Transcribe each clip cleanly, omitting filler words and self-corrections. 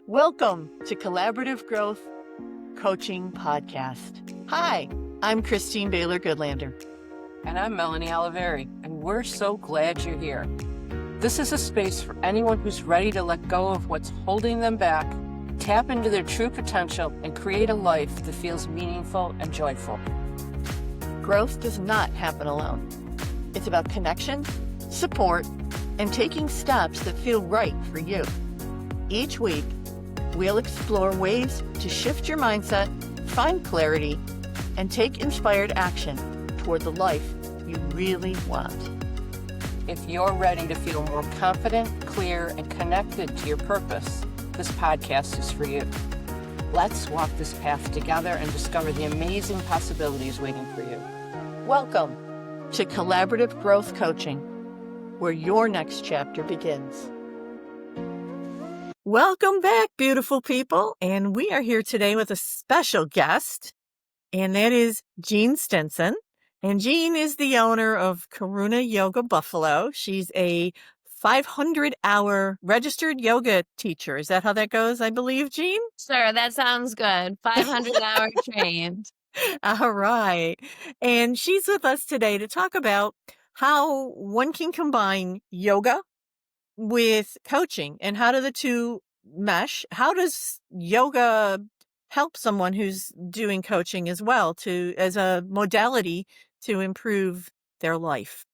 Welcome to Collaborative Growth Coaching Podcast. Hi, I'm Christine Baylor-Goodlander. And I'm Melanie Oliveri, and we're so glad you're here. This is a space for anyone who's ready to let go of what's holding them back, tap into their true potential, and create a life that feels meaningful and joyful. Growth does not happen alone. It's about connection, support, and taking steps that feel right for you. Each week, we'll explore ways to shift your mindset, find clarity, and take inspired action toward the life you really want. If you're ready to feel more confident, clear, and connected to your purpose, this podcast is for you. Let's walk this path together and discover the amazing possibilities waiting for you. Welcome to Collaborative Growth Coaching, where your next chapter begins. Welcome back, beautiful people. And we are here today with a special guest, and that is Jean Stinson. And Jean is the owner of Karuna Yoga Buffalo. She's a 500-hour registered yoga teacher. Is that how that goes, I believe, Jean? Sure, that sounds good. 500-hour trained. All right. And she's with us today to talk about how one can combine yoga with coaching and how do the two mesh? How does yoga help someone who's doing coaching as well as a modality to improve their life?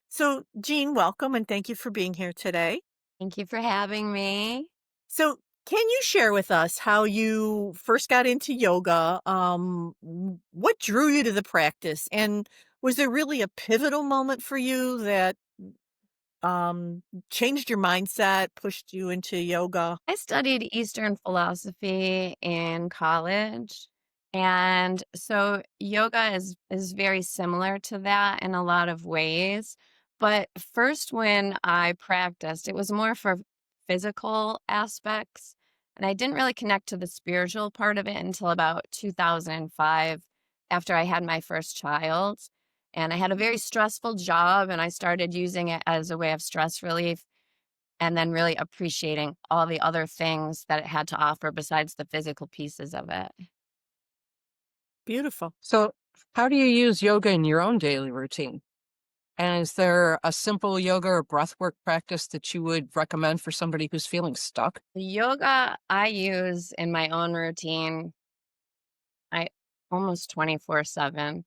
So, Jean, welcome and thank you for being here today. Thank you for having me. So, can you share with us how you first got into yoga? What drew you to the practice? And was there really a pivotal moment for you that changed your mindset, pushed you into yoga? I studied Eastern philosophy in college. And so yoga is very similar to that in a lot of ways. But first, when I practiced, it was more for physical aspects. And I didn't really connect to the spiritual part of it until about 2005, after I had my first child. And I had a very stressful job, and I started using it as a way of stress relief and then really appreciating all the other things that it had to offer besides the physical pieces of it. Beautiful. So, how do you use yoga in your own daily routine? And is there a simple yoga or breathwork practice that you would recommend for somebody who's feeling stuck? The yoga I use in my own routine, I almost 24/7.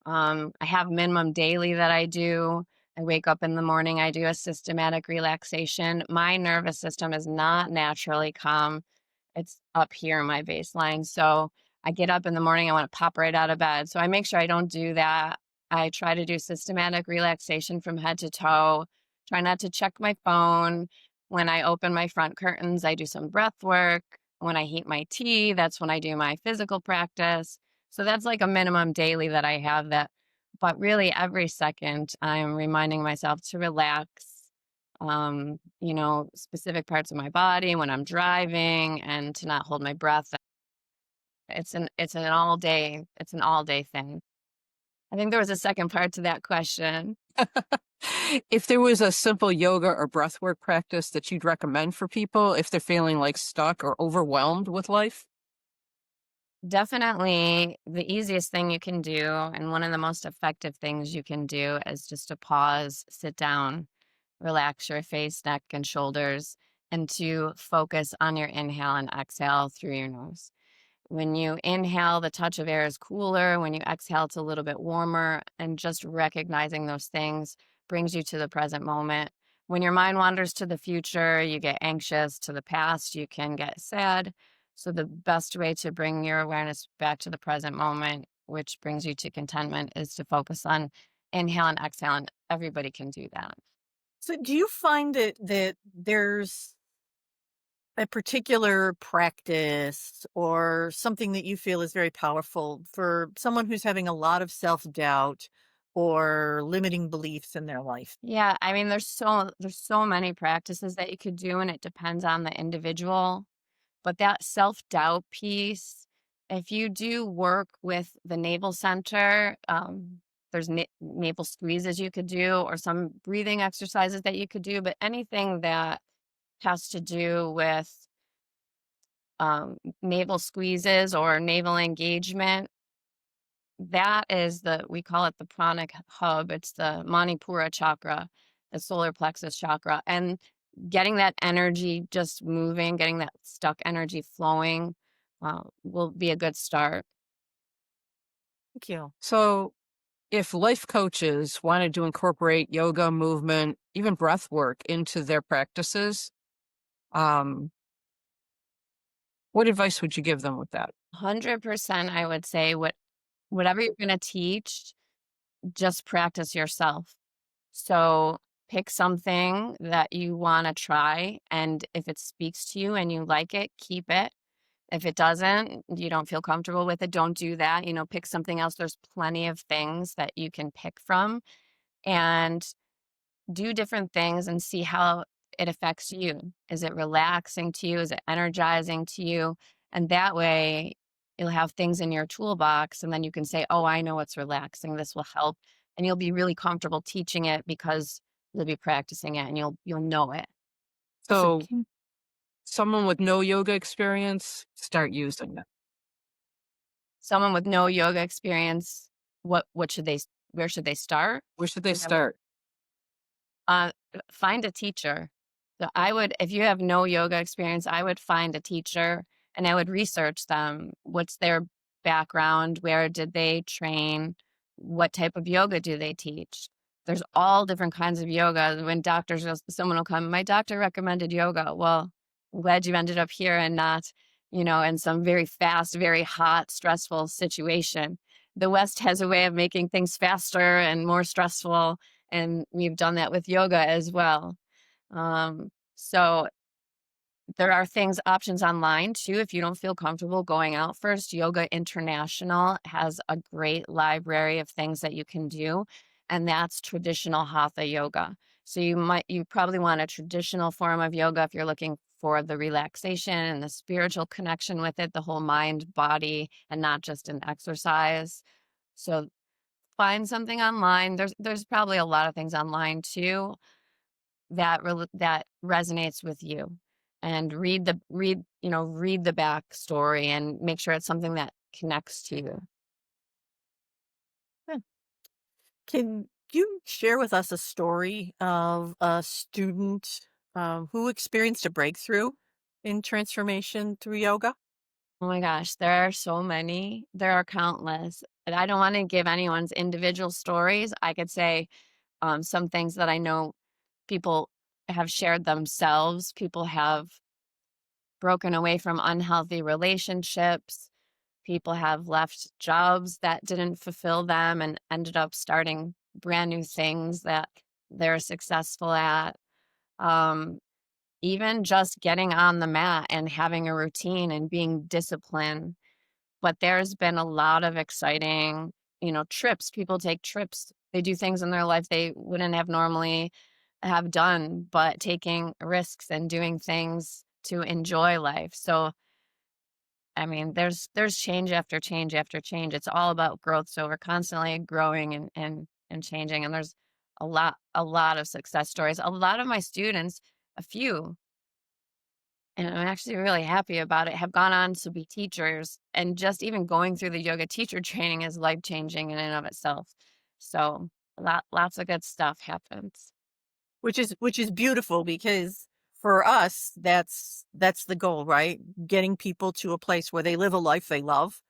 I have minimum daily that I do. I wake up in the morning, I do a systematic relaxation. My nervous system is not naturally calm. It's up here in my baseline. So I get up in the morning, I want to pop right out of bed. So I make sure I don't do that. I try to do systematic relaxation from head to toe. Try not to check my phone. When I open my front curtains, I do some breath work. When I heat my tea, that's when I do my physical practice. So that's like a minimum daily that I have that, but really every second I'm reminding myself to relax, specific parts of my body when I'm driving and to not hold my breath. It's an all day thing. I think there was a second part to that question. If there was a simple yoga or breathwork practice that you'd recommend for people if they're feeling like stuck or overwhelmed with life? Definitely the easiest thing you can do, and one of the most effective things you can do, is just to pause, sit down, relax your face, neck, and shoulders, and to focus on your inhale and exhale through your nose. When you inhale, the touch of air is cooler. When you exhale, it's a little bit warmer. And just recognizing those things brings you to the present moment. When your mind wanders to the future, you get anxious. To the past, you can get sad. So the best way to bring your awareness back to the present moment, which brings you to contentment, is to focus on inhale and exhale. And everybody can do that. So do you find that there's a particular practice or something that you feel is very powerful for someone who's having a lot of self-doubt or limiting beliefs in their life? Yeah, I mean, there's so many practices that you could do, and it depends on the individual. But that self-doubt piece, if you do work with the navel center, there's navel squeezes you could do, or some breathing exercises that you could do. But anything that has to do with navel squeezes or navel engagement. That is we call it the pranic hub. It's the Manipura chakra, the solar plexus chakra. And getting that energy just moving, getting that stuck energy flowing will be a good start. Thank you. So, if life coaches wanted to incorporate yoga, movement, even breath work into their practices, um, what advice would you give them with that? 100% I would say whatever you're going to teach, just practice yourself. So pick something that you want to try. And if it speaks to you and you like it, keep it. If it doesn't, you don't feel comfortable with it, don't do that. Pick something else. There's plenty of things that you can pick from and do different things and see how it affects you. Is it relaxing to you? Is it energizing to you? And that way you'll have things in your toolbox and then you can say, "Oh, I know what's relaxing. This will help." And you'll be really comfortable teaching it because you'll be practicing it and you'll know it. So So, someone with no yoga experience, start using it. Someone with no yoga experience, what should where should they start? Where should they Is that what start? Uh, find a teacher. So I would, if you have no yoga experience, I would find a teacher and I would research them. What's their background? Where did they train? What type of yoga do they teach? There's all different kinds of yoga. When someone will come, my doctor recommended yoga. Well, I'm glad you ended up here and not, in some very fast, very hot, stressful situation. The West has a way of making things faster and more stressful, and we've done that with yoga as well. So there are options online too. If you don't feel comfortable going out first, Yoga International has a great library of things that you can do, and that's traditional hatha yoga. So you probably want a traditional form of yoga if you're looking for the relaxation and the spiritual connection with it, the whole mind, body, and not just an exercise. So find something online. There's probably a lot of things online too that resonates with you, and read the backstory and make sure it's something that connects to you. yeah. Can you share with us a story of a student who experienced a breakthrough in transformation through yoga? Oh my gosh, there are so many. There are countless. And I don't want to give anyone's individual stories. I could say some things that I know people have shared themselves. People have broken away from unhealthy relationships. People have left jobs that didn't fulfill them and ended up starting brand new things that they're successful at. Um, Even just getting on the mat and having a routine and being disciplined. But there's been a lot of exciting, trips. People take trips. They do things in their life they wouldn't have normally have done, but taking risks and doing things to enjoy life. So I mean, there's change after change after change. It's all about growth. So we're constantly growing and changing. And there's a lot of success stories. A lot of my students, a few, and I'm actually really happy about it, have gone on to be teachers. And just even going through the yoga teacher training is life changing in and of itself. So lots of good stuff happens. Which is beautiful because for us that's the goal, right? Getting people to a place where they live a life they love.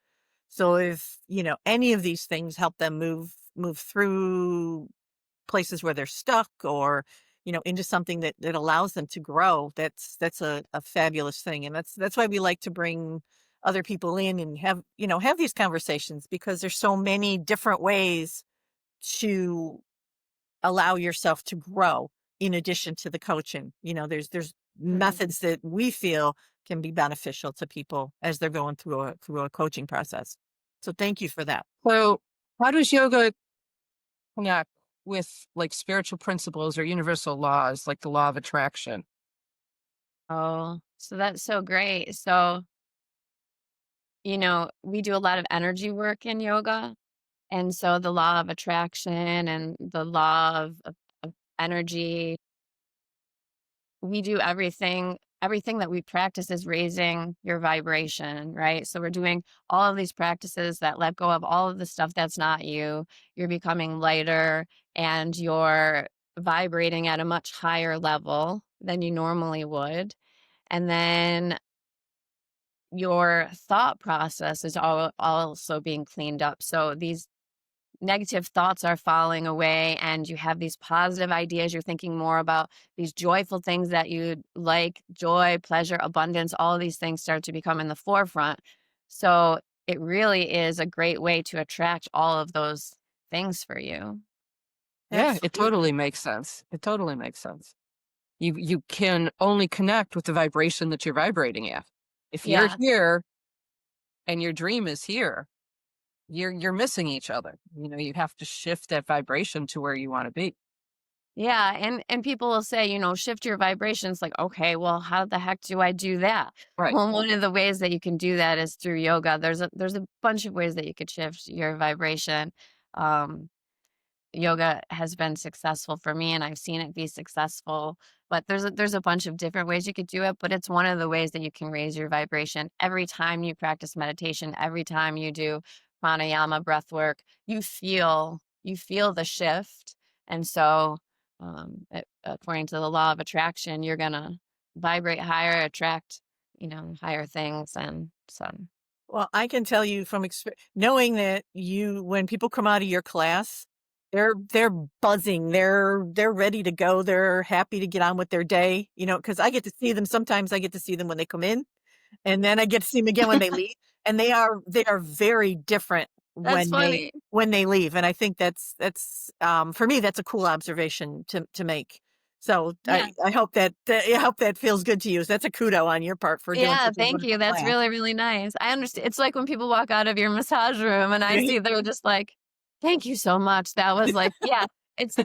So if, any of these things help them move through places where they're stuck or, into something that allows them to grow, that's a fabulous thing. And that's why we like to bring other people in and have these conversations because there's so many different ways to allow yourself to grow in addition to the coaching. There's Mhm. methods that we feel can be beneficial to people as they're going through a coaching process. So thank you for that. So, how does yoga connect with like spiritual principles or universal laws like the law of attraction? Oh, so that's so great. So, we do a lot of energy work in yoga. And so the law of attraction and the law of energy, we do everything everything that we practice is raising your vibration, right? So we're doing all of these practices that let go of all of the stuff that's not you. You're becoming lighter and you're vibrating at a much higher level than you normally would. And then your thought process is also being cleaned up. So these negative thoughts are falling away and you have these positive ideas. You're thinking more about these joyful things that you like, joy, pleasure, abundance, all of these things start to become in the forefront. So it really is a great way to attract all of those things for you. Yeah, it Absolutely. totally makes sense. It totally makes sense. You can only connect with the vibration that you're vibrating at. If you're Yeah. here and your dream is here, you're missing each other. You have to shift that vibration to where you want to be. Yeah, and people will say, shift your vibrations. Like, okay, well, how the heck do I do that? Right. Well, one of the ways that you can do that is through yoga. There's a bunch of ways that you could shift your vibration. Um, Yoga has been successful for me and I've seen it be successful, but there's a bunch of different ways you could do it, but it's one of the ways that you can raise your vibration. Every time you practice meditation, every time you do pranayama breath work, you feel the shift. And so according to the law of attraction, you're going to vibrate higher, attract, higher things. And so Well, I can tell you from knowing that when people come out of your class, they're buzzing. They're ready to go. They're happy to get on with their day, because I get to see them. Sometimes I get to see them when they come in, and then I get to see them again when they leave. And they are very different that's when they funny. when they leave. And I think that's for me, that's a cool observation to make. So Yeah. I hope that feels good to you. So that's a kudo on your part for doing Yeah, such a thank you. wonderful That's class. really, really nice. I understand. It's like when people walk out of your massage room and I see they're just like, "Thank you so much." That was like, yeah, it's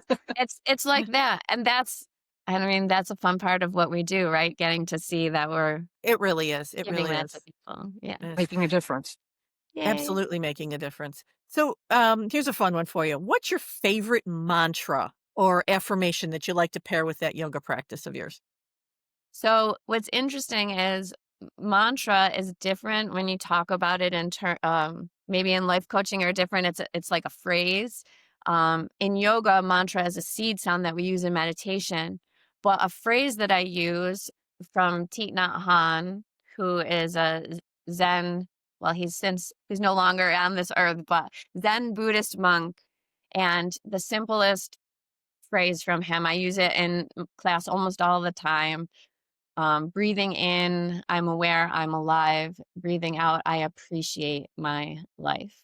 it's like that. And that's a fun part of what we do, right? Getting to see that we're It really is. It giving really that to is. people. Yeah. Yes. Making a difference. Yay. Absolutely making a difference. So, here's a fun one for you. What's your favorite mantra or affirmation that you like to pair with that yoga practice of yours? So what's interesting is mantra is different when you talk about it maybe in life coaching or different. It's like a phrase. In yoga, mantra is a seed sound that we use in meditation. But a phrase that I use from Thich Nhat Hanh, who is a Zen, well, he's no longer on this earth, but Zen Buddhist monk. And the simplest phrase from him, I use it in class almost all the time. Breathing in, I'm aware I'm alive. Breathing out, I appreciate my life.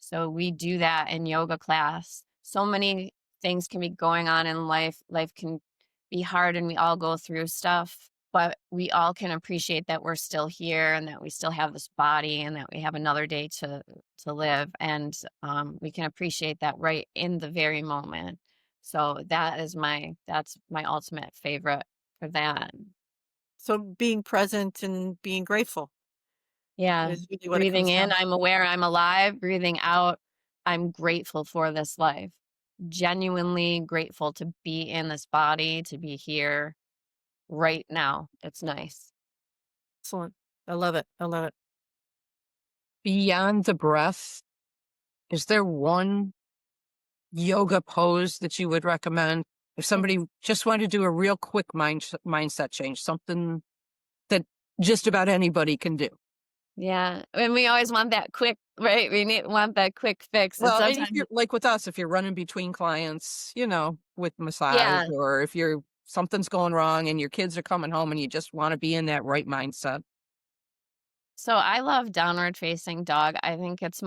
So we do that in yoga class. So many things can be going on in life. Life can be hard and we all go through stuff, but we all can appreciate that we're still here and that we still have this body and that we have another day to live. And we can appreciate that right in the very moment. So that's my ultimate favorite for that. So being present and being grateful Yeah. is really what it Breathing comes in, down to. I'm aware I'm alive. Breathing out, I'm grateful for this life. Genuinely grateful to be in this body, to be here right now. It's nice. Excellent. I love it. I love it. Beyond the breath, is there one yoga pose that you would recommend if somebody just wanted to do a real quick mindset change, something that just about anybody can do? Yeah. And we always want that quick, right? Want that quick fix. And Well, and if sometimes, you're like with us, if you're running between clients, with massage, yeah. or if something's going wrong and your kids are coming home and you just want to be in that right mindset. So I love downward facing dog. I think it's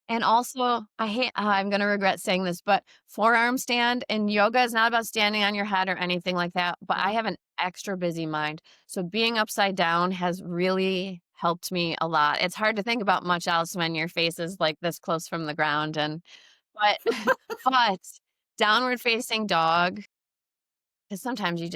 and also, I'm gonna regret saying this, but forearm stand and yoga is not about standing on your head or anything like that, but I Mhm. have an extra busy mind. So being upside down has really helped me a lot. It's hard to think about much else when your face is like this close from the ground but but downward facing dog, 'cause sometimes you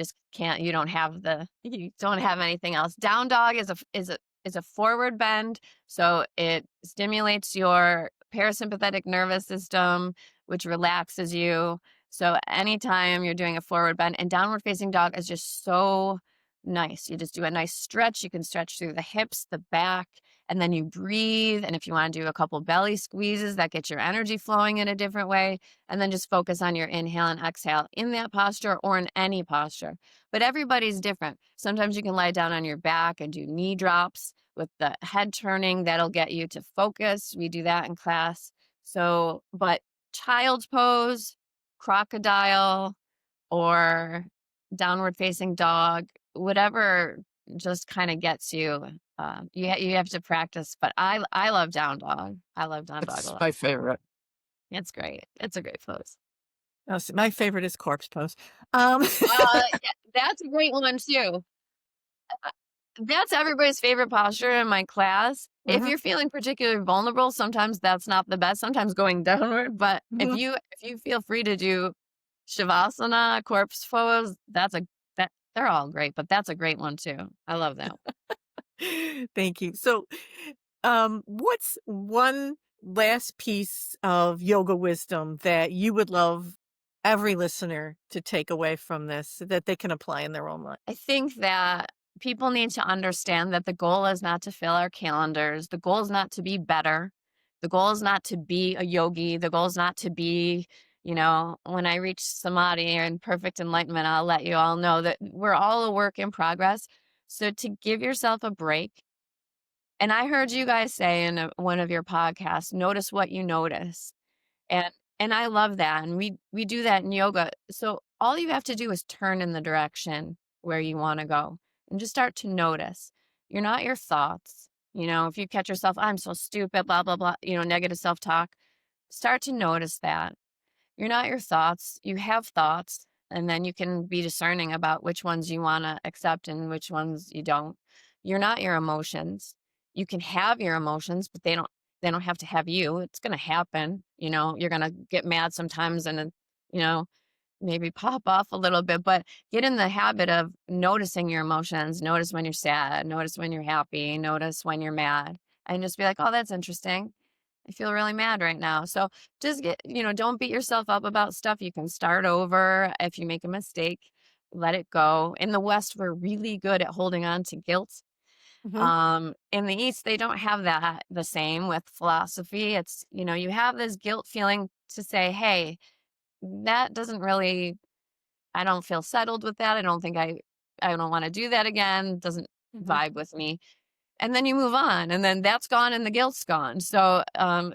don't have anything else. Down dog is a forward bend, so it stimulates your parasympathetic nervous system, which relaxes you. So anytime you're doing a forward bend and downward facing dog is just so nice. You just do a nice stretch. You can stretch through the hips, the back, and then you breathe. And if you want to do a couple belly squeezes, that gets your energy flowing in a different way. And then just focus on your inhale and exhale in that posture or in any posture. But everybody's different. Sometimes you can lie down on your back and do knee drops with the head turning. That'll get you to focus. We do that in class. So, but child's pose, crocodile, or downward facing dog, whatever just kind of gets you. You have to practice, but I love down dog. I love down dog a It's lot. my favorite. It's great. It's a great pose. Oh, see, my favorite is corpse pose. Yeah, that's a great one too. That's everybody's favorite posture in my class. If Mhm, you're feeling particularly vulnerable, sometimes that's not the best. Sometimes going downward, but if mhm. you feel free to do shavasana, corpse pose, that they're all great, but that's a great one too. I love that. Thank you. So, what's one last piece of yoga wisdom that you would love every listener to take away from this that they can apply in their own life? I think that people need to understand that the goal is not to fill our calendars. The goal is not to be better. The goal is not to be a yogi. The goal is not to be, when I reach samadhi and perfect enlightenment, I'll let you all know that we're all a work in progress. So to give yourself a break. And I heard you guys say in one of your podcasts, notice what you notice. And and I love that, and we do that in yoga. So all you have to do is turn in the direction where you wanna go and just start to notice. You're not your thoughts. If you catch yourself, "I'm so stupid, blah, blah, blah," negative self-talk, start to notice that. You're not your thoughts. You have thoughts, and then you can be discerning about which ones you want to accept and which ones you don't. You're not your emotions. You can have your emotions, but they don't have to have you. It's going to happen. You're going to get mad sometimes and then, you know, maybe pop off a little bit, but get in the habit of noticing your emotions. Notice when you're sad, notice when you're happy, notice when you're mad, and just be like, "Oh, that's interesting. I feel really mad right now." So just don't beat yourself up about stuff. You can start over. If you make a mistake, let it go. In the West, we're really good at holding on to guilt. Mhm, In the East, they don't have that the same with philosophy. It's, you have this guilt feeling to say, hey, that doesn't really, I don't feel settled with that. I don't want to do that again. Doesn't mhm. vibe with me, and then you move on, and then that's gone and the guilt's gone. So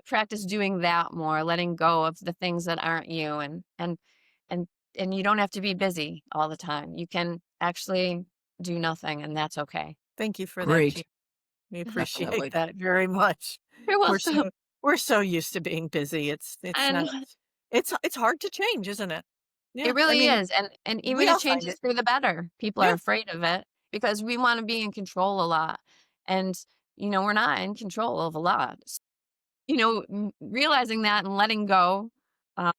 practice doing that more, letting go of the things that aren't you, and and you don't have to be busy all the time. You can actually do nothing, and that's okay. Thank you for that, Jean. Great. We appreciate Definitely. that very much. You're We're welcome. so we're so used to being busy. It's And not it's hard to change, isn't it? it Yeah, I really mean, is, and even we if all find changes it. for the better, people are Yeah, afraid of it because we want to be in control a lot, and we're not in control of a lot. Realizing that and letting go, uh,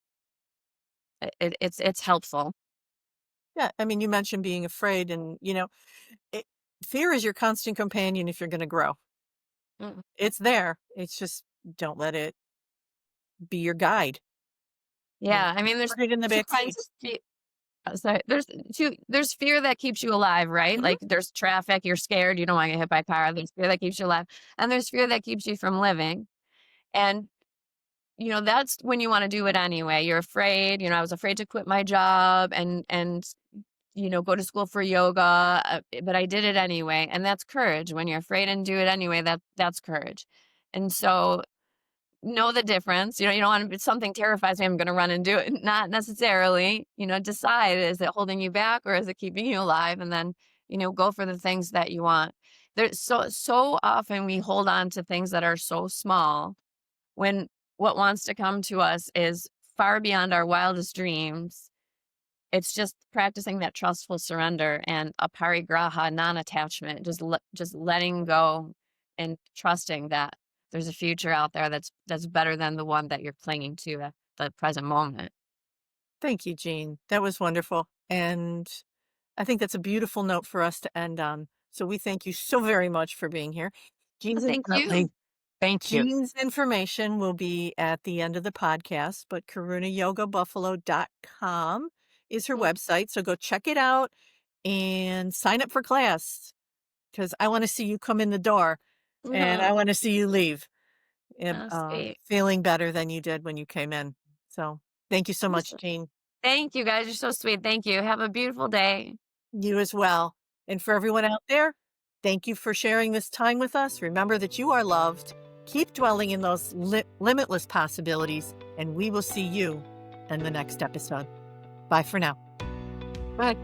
it's helpful. yeah. I mean, you mentioned being afraid, and it, fear is your constant companion if you're going to grow. Mm. It's there. It's just don't let it be your guide. Yeah, I Just mean, there's put it in the two back kinds seat. of fear. Sorry, there's fear that keeps you alive, right? Mhm, Like there's traffic, you're scared, you don't want to get hit by a car. There's fear that keeps you alive, and there's fear that keeps you from living. And that's when you want to do it anyway. You're afraid. I was afraid to quit my job and go to school for yoga, but I did it anyway, and that's courage. When you're afraid and do it anyway, that's courage. And so know the difference. You don't want to, something terrifies me, I'm going to run and do it. Not necessarily. Decide, is it holding you back or is it keeping you alive? And then, go for the things that you want. There's so often we hold on to things that are so small when what wants to come to us is far beyond our wildest dreams. It's just practicing that trustful surrender and a parigraha, non-attachment, just letting go and trusting that there's a future out there that's better than the one that you're clinging to at the present moment. Thank you, Jean. That was wonderful, and I think that's a beautiful note for us to end on. So we thank you so very much for being here. Jean's Thank you. Definitely. Thank you. Jean's information will be at the end of the podcast, but karunayogabuffalo.com is her Mm, website. So go check it out and sign up for class because I want to see you come in the door and I Oh, want to see you leave sweet. feeling better than you did when you came in. So thank you so You're much, so- Jean. Thank you guys. You're so sweet. Thank you. Have a beautiful day. You as well. And for everyone out there, thank you for sharing this time with us. Remember that you are loved. Keep dwelling in those limitless possibilities, and we will see you in the next episode. Bye for now. Bye.